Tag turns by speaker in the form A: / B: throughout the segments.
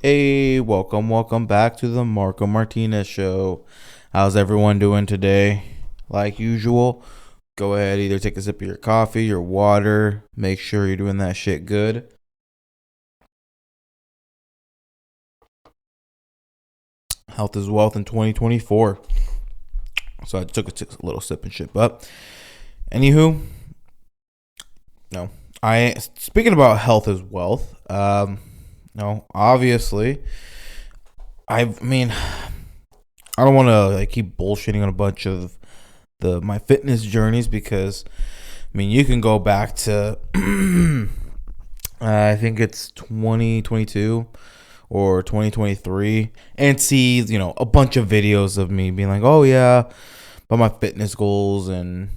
A: Hey, welcome back to the Marco Martinez Show. How's everyone doing today? Like usual, go ahead, either take a sip of your coffee, your water, make sure you're doing that shit good. Health is wealth in 2024. So I took a little sip and shit. But, anywho, no. Speaking about health is wealth, no, obviously, I mean, I don't want to like keep bullshitting on a bunch of my fitness journeys because I mean you can go back to I think it's 2022 or 2023 and see a bunch of videos of me being like, oh yeah, about my fitness goals and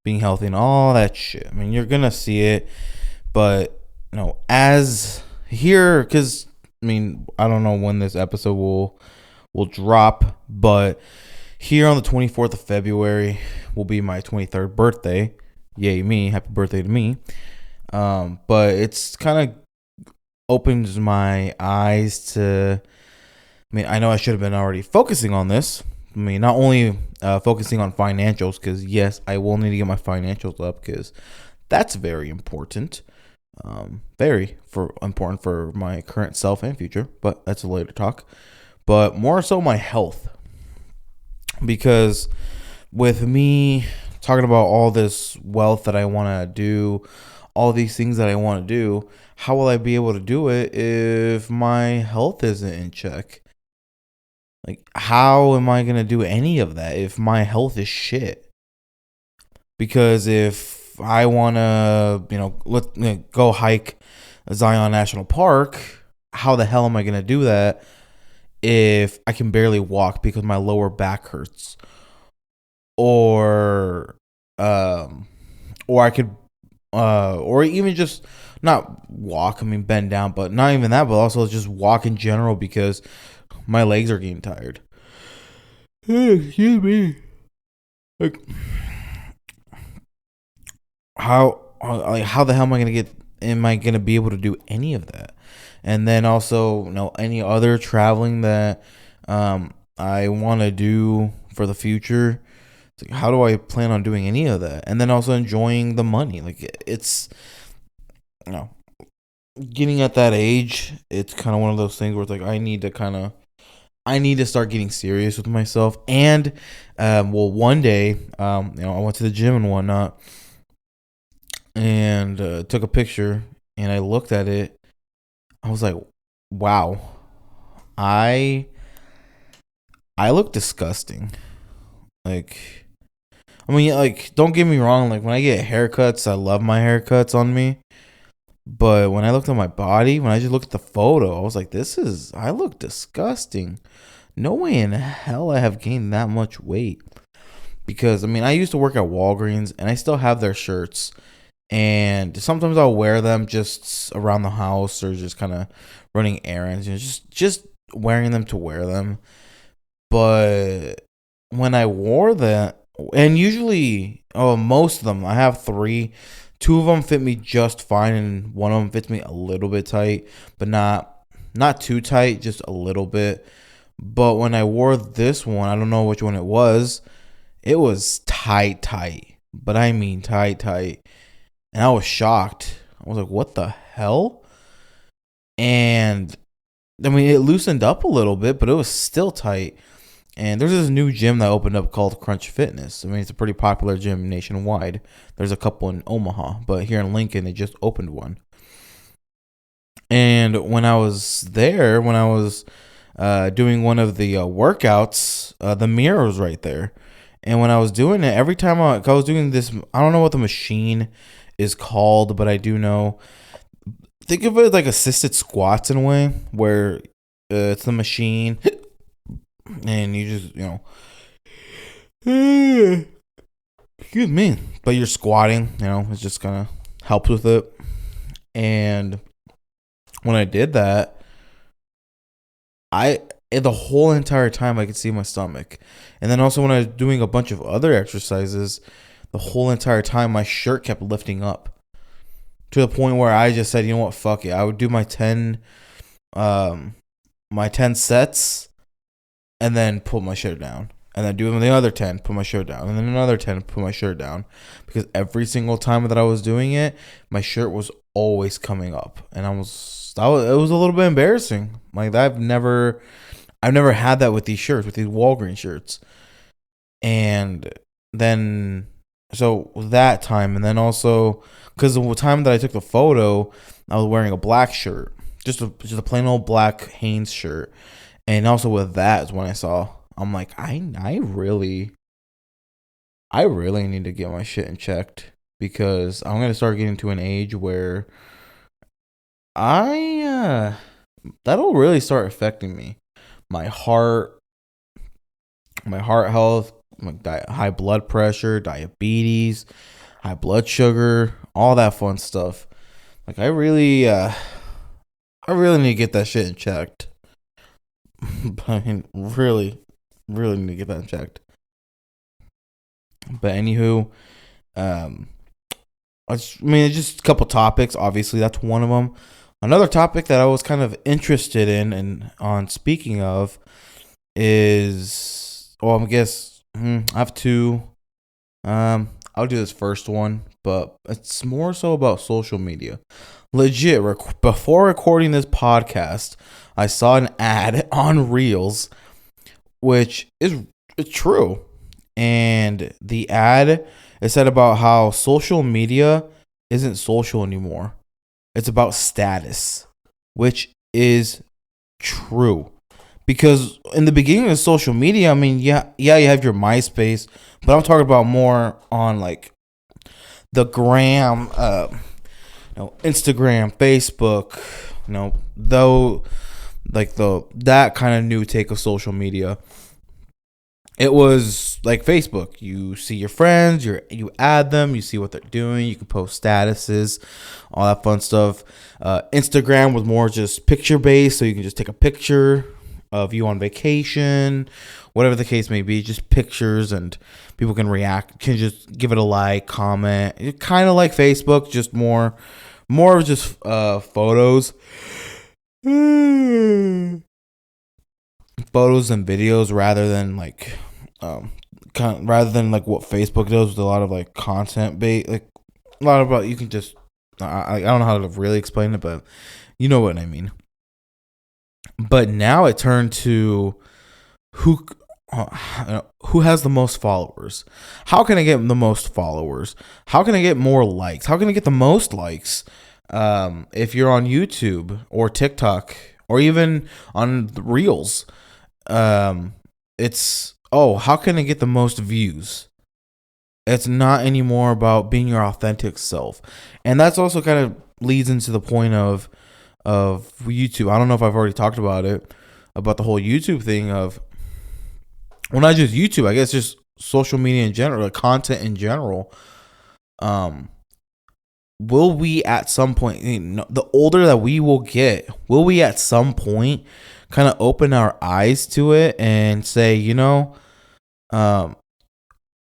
A: being healthy and all that shit. I mean you're gonna see it, but as here, because I mean I don't know when this episode will drop, but here on the 24th of February will be my 23rd birthday. Yay me, happy birthday to me. But it's kind of opens my eyes to, I mean, I know I should have been already focusing on this. I mean, not only focusing on financials, because yes, I will need to get my financials up because that's very important. Very important for my current self and future, but that's a later talk. But more so my health, because with me talking about all this wealth that I want to do, all these things that I want to do, how will I be able to do it if my health isn't in check? Like, how am I going to do any of that if my health is shit? Because if I want to, go hike Zion National Park, how the hell am I going to do that if I can barely walk because my lower back hurts? Or or I could or even just not walk, I mean bend down, but not even that, but also just walk in general because my legs are getting tired. Excuse me. Like how the hell am I gonna be able to do any of that? And then also, any other traveling that I want to do for the future. It's like, how do I plan on doing any of that? And then also enjoying the money. Like, it's, you know, getting at that age, it's kind of one of those things where it's like, I need to start getting serious with myself. And, well, one day, I went to the gym and whatnot and took a picture and I looked at it. I was like, wow, I look disgusting. Like, I mean, like, don't get me wrong. Like, when I get haircuts, I love my haircuts on me. But when I looked at my body, when I just looked at the photo, I was like, I look disgusting. No way in hell I have gained that much weight. Because, I mean, I used to work at Walgreens and I still have their shirts. And sometimes I'll wear them just around the house or just kind of running errands. Just wearing them to wear them. But when I wore that, and usually, most of them, I have three. Two of them fit me just fine, and one of them fits me a little bit tight, but not too tight, just a little bit. But when I wore this one, I don't know which one it was. It was tight, but I mean tight, and I was shocked. I was like, "What the hell?" And I mean, it loosened up a little bit, but it was still tight. And there's this new gym that opened up called Crunch Fitness. I mean, it's a pretty popular gym nationwide. There's a couple in Omaha, but here in Lincoln, they just opened one. And when I was there, when I was doing one of the workouts, the mirror was right there. And when I was doing it, every time I was doing this, I don't know what the machine is called, but I do know. Think of it like assisted squats in a way, where it's the machine and you just excuse me, but you're squatting, it just kind of helps with it. And when I did that, the whole entire time I could see my stomach. And then also when I was doing a bunch of other exercises, the whole entire time my shirt kept lifting up to the point where I just said, you know what, fuck it, I would do my 10 um my 10 sets and then pull my shirt down. And then do the other 10, put my shirt down. And then another 10, put my shirt down. Because every single time that I was doing it, my shirt was always coming up. And it was a little bit embarrassing. Like I've never had that with these shirts, with these Walgreens shirts. And then so that time, and then also because the time that I took the photo, I was wearing a black shirt, just a plain old black Hanes shirt. And also with that is when I saw, I'm like, I really need to get my shit in checked, because I'm gonna start getting to an age where that'll really start affecting me, my heart health, high blood pressure, diabetes, high blood sugar, all that fun stuff. Like I really need to get that shit checked. I mean, really need to get that checked. But anywho, just a couple topics. Obviously, that's one of them. Another topic that I was kind of interested in, and on speaking of, is, well, I guess I have two. I'll do this first one, but it's more so about social media. Legit, before recording this podcast, I saw an ad on Reels, which is true. And the ad, it said about how social media isn't social anymore. It's about status, which is true. Because in the beginning of social media, I mean, yeah, you have your MySpace, but I'm talking about more on like the gram, Instagram, Facebook, though, like that kind of new take of social media. It was like Facebook. You see your friends, you add them, you see what they're doing, you can post statuses, all that fun stuff. Instagram was more just picture based, so you can just take a picture of you on vacation, whatever the case may be, just pictures, and people can react, can just give it a like, comment. It's kind of like Facebook, just more of just photos. Photos and videos rather than like what Facebook does with a lot of like content bait, like a lot about, you can just I don't know how to really explain it, but you know what I mean. But now it turned to who has the most followers. How can I get the most followers? How can I get more likes? How can I get the most likes? If you're on YouTube or TikTok or even on the Reels, it's, how can I get the most views? It's not anymore about being your authentic self. And that's also kind of leads into the point of YouTube. I don't know if I've already talked about it, about the whole YouTube thing of, well, not just YouTube, I guess just social media in general, like content in general. Will we at some point, the older that we will get, will we at some point kind of open our eyes to it and say,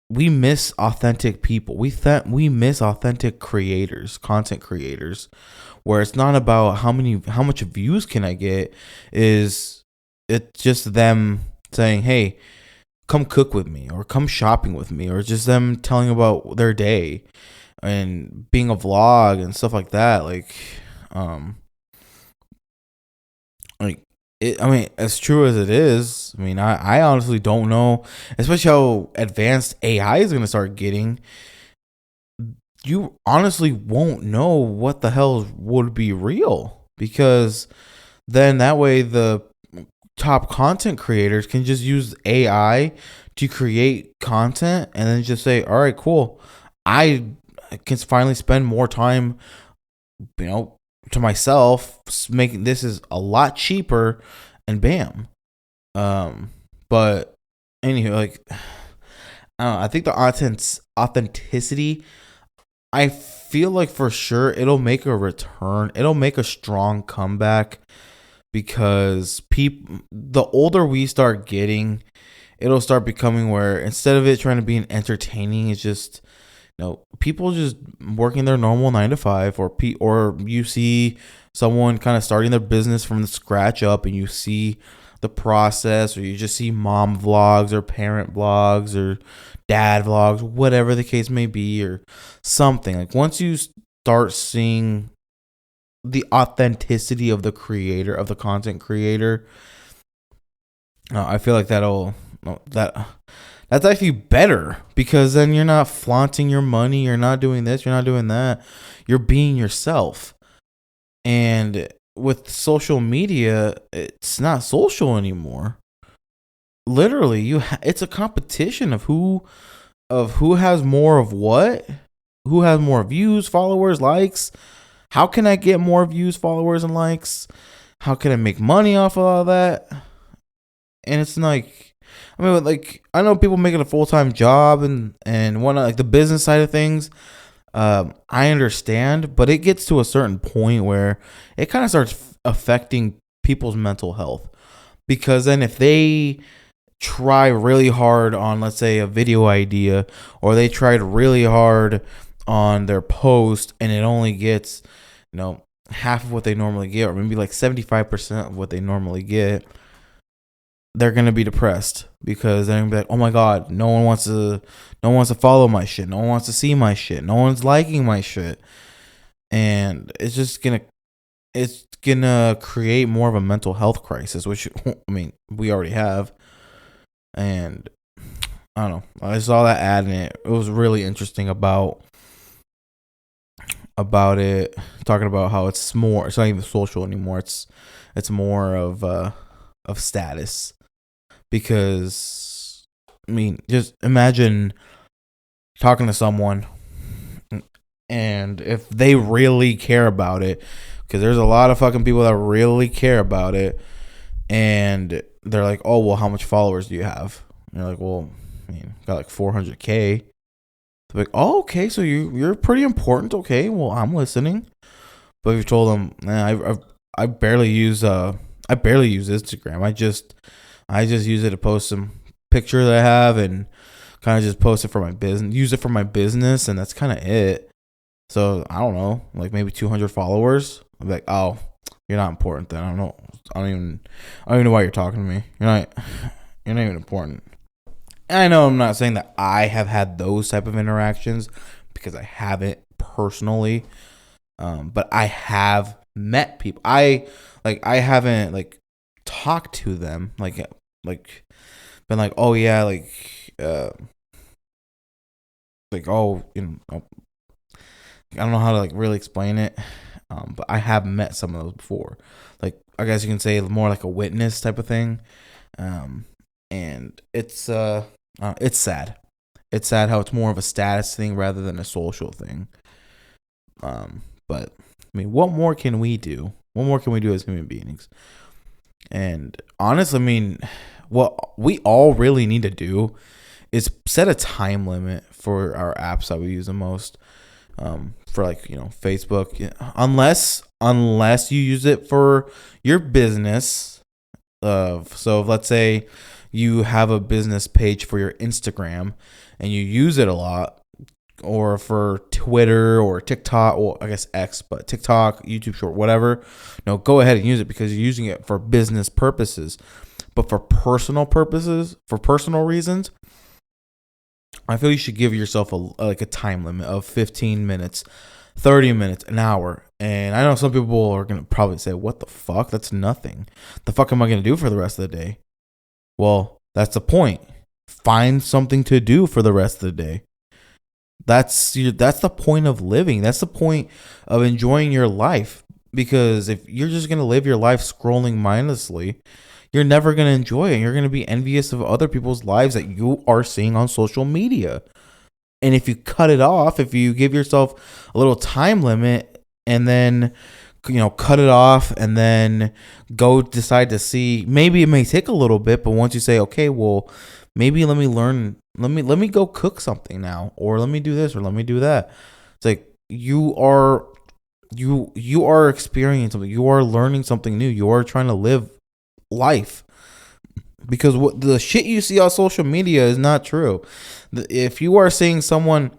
A: we miss authentic people. We miss authentic creators, content creators, where it's not about how much views can I get. It's just them saying, hey, come cook with me, or come shopping with me, or just them telling about their day and being a vlog and stuff like that. I mean, as true as it is, I mean, I honestly don't know, especially how advanced AI is going to start getting. You honestly won't know what the hell would be real, because then that way the top content creators can just use AI to create content and then just say, all right, cool, I can finally spend more time, to myself, making this is a lot cheaper, and bam. But anyway, like, I don't know, I think the authenticity, I feel like for sure it'll make a return. It'll make a strong comeback, because the older we start getting, it'll start becoming where instead of it trying to be an entertaining, it's just People just working their normal 9 to 5, or you see someone kind of starting their business from the scratch up, and you see the process, or you just see mom vlogs or parent vlogs or dad vlogs, whatever the case may be, or something. Like, once you start seeing the authenticity of the creator, of the content creator, I feel like that's actually better, because then you're not flaunting your money, you're not doing this, you're not doing that, you're being yourself. And with social media, it's not social anymore. Literally, it's a competition of who has more of what, who has more views, followers, likes. How can I get more views, followers, and likes? How can I make money off of all that? And it's like, I mean, like, I know people making a full-time job and whatnot, like the business side of things. I understand, but it gets to a certain point where it kind of starts affecting people's mental health, because then if they try really hard on, let's say, a video idea, or they tried really hard on their post, and it only gets, half of what they normally get, or maybe like 75% of what they normally get, they're gonna be depressed, because they're gonna be like, oh my god, no one wants to follow my shit, no one wants to see my shit, no one's liking my shit. And it's gonna create more of a mental health crisis, which, I mean, we already have. And I don't know, I saw that ad, and it was really interesting about it, talking about how it's not even social anymore, it's more of status. Because, I mean, just imagine talking to someone, and if they really care about it, because there's a lot of fucking people that really care about it, and they're like, oh, well, how much followers do you have? And you're like, well, I mean, got like 400K. They're like, oh, okay, so you're pretty important. Okay, well, I'm listening. But if you told them, nah, I barely use Instagram. I just use it to post some picture that I have, and kind of just post it for my business, use it for my business, and that's kind of it. So I don't know, like maybe 200 followers. I'm like, oh, you're not important then. I don't know. I don't even know why you're talking to me. You're not even important. And I know I'm not saying that I have had those type of interactions, because I haven't personally. But I have met people. I haven't like talked to them, like been like, oh yeah, oh, I don't know how to like really explain it. But I have met some of those before. Like, I guess you can say more like a witness type of thing. And it's sad. It's sad how it's more of a status thing rather than a social thing. But I mean, what more can we do? What more can we do as human beings? And honestly, I mean, what we all really need to do is set a time limit for our apps that we use the most. For like, Facebook, unless you use it for your business. So if, let's say you have a business page for your Instagram and you use it a lot, or for Twitter or TikTok, or I guess X, but TikTok, YouTube Short, whatever, go ahead and use it, because you're using it for business purposes. But for personal purposes, for personal reasons, I feel you should give yourself a time limit of 15 minutes, 30 minutes, an hour. And I know some people are going to probably say, what the fuck? That's nothing. The fuck am I going to do for the rest of the day? Well, that's the point. Find something to do for the rest of the day. That's the point of living. That's the point of enjoying your life. Because if you're just going to live your life scrolling mindlessly, you're never going to enjoy it. You're going to be envious of other people's lives that you are seeing on social media. And if you cut it off, if you give yourself a little time limit, and then, cut it off, and then go decide to see, maybe it may take a little bit, but once you say, okay, well, maybe let me learn, let me go cook something now, or let me do this, or let me do that. It's like you are experiencing something. You are learning something new. You are trying to live life. Because what the shit you see on social media is not true. If you are seeing someone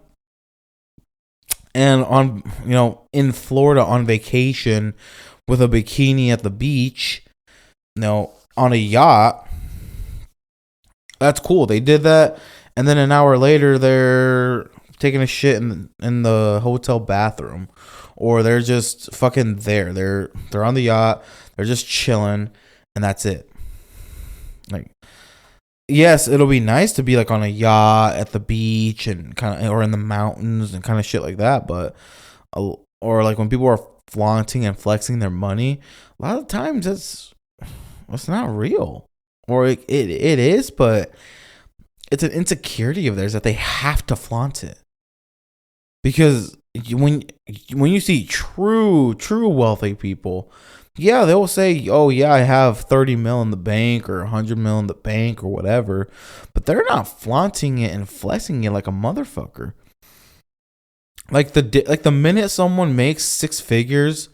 A: and on, in Florida on vacation with a bikini at the beach, on a yacht. That's cool. They did that, and then an hour later they're taking a shit in the hotel bathroom, or they're just fucking there. They're on the yacht. They're just chilling, and that's it. Like, yes, it'll be nice to be like on a yacht at the beach and kind of, or in the mountains and kind of shit like that. But, or like when people are flaunting and flexing their money, a lot of times it's not real, or it is, but it's an insecurity of theirs that they have to flaunt it. Because when you see true wealthy people, yeah, they'll say, "Oh yeah, I have 30 mil in the bank or 100 mil in the bank or whatever," but they're not flaunting it and flexing it like a motherfucker. Like the minute someone makes six figures,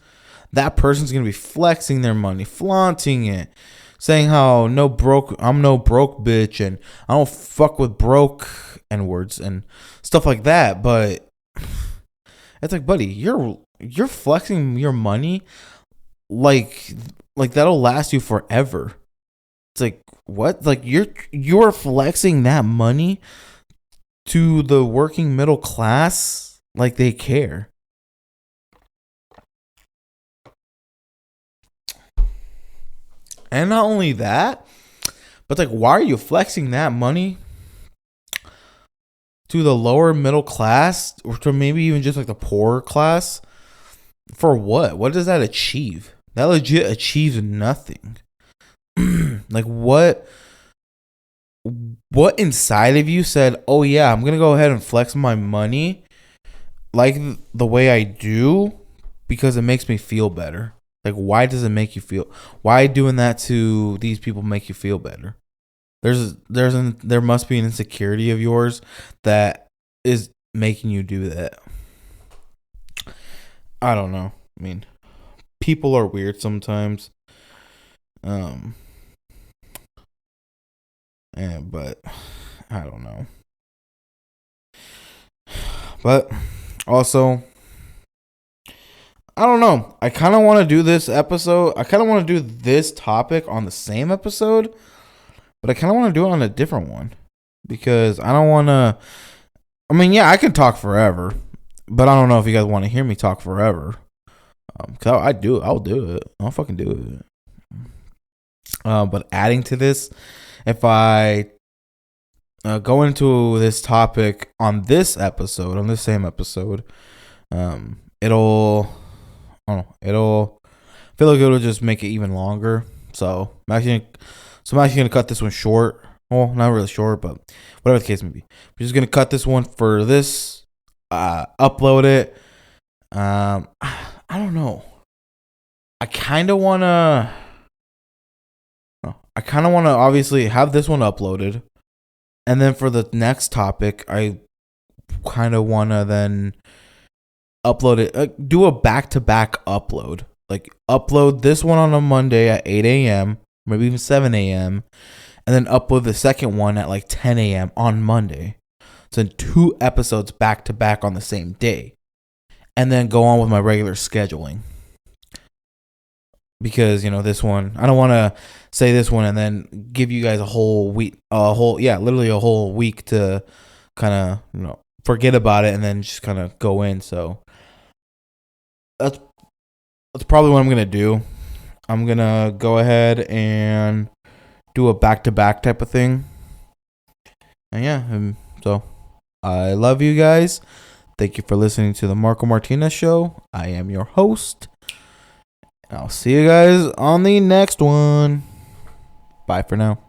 A: that person's gonna be flexing their money, flaunting it, saying how I'm no broke bitch, and I don't fuck with broke and words and stuff like that. But it's like, buddy, you're flexing your money like that'll last you forever. It's like, what? Like you're flexing that money to the working middle class like they care. And not only that, but like, why are you flexing that money to the lower middle class, or to maybe even just like the poorer class? For what? What does that achieve? That legit achieves nothing. Like, what inside of you said, "Oh yeah, I'm gonna go ahead and flex my money like the way I do because it makes me feel better"? Like, why does it make you feel? Why doing that to these people make you feel better? There must be an insecurity of yours that is making you do that. I don't know. I mean, people are weird sometimes. But I don't know. But also, I don't know. I kind of want to do this episode. I kind of want to do this topic on the same episode, but I kind of want to do it on a different one because I don't want to. I mean, yeah, I can talk forever, but I don't know if you guys want to hear me talk forever. Cause I'll do it. I'll fucking do it. But adding to this, if I go into this topic on this episode, on this same episode, it'll feel like it'll just make it even longer. So I'm actually gonna cut this one short. Well, not really short, but whatever the case may be. I'm just gonna cut this one for this. Upload it. I don't know. I kind of wanna obviously have this one uploaded, and then for the next topic, I kind of wanna then upload it. Do a back-to-back upload. Like, upload this one on a Monday at 8 a.m., maybe even 7 a.m., and then upload the second one at like 10 a.m. on Monday. So 2 episodes back-to-back on the same day. And then go on with my regular scheduling. Because, this one, I don't want to say this one and then give you guys a whole week, literally a whole week to kind of, forget about it and then just kind of go in. So that's probably what I'm going to do. I'm going to go ahead and do a back-to-back type of thing. And so I love you guys. Thank you for listening to the Marco Martinez Show. I am your host. I'll see you guys on the next one. Bye for now.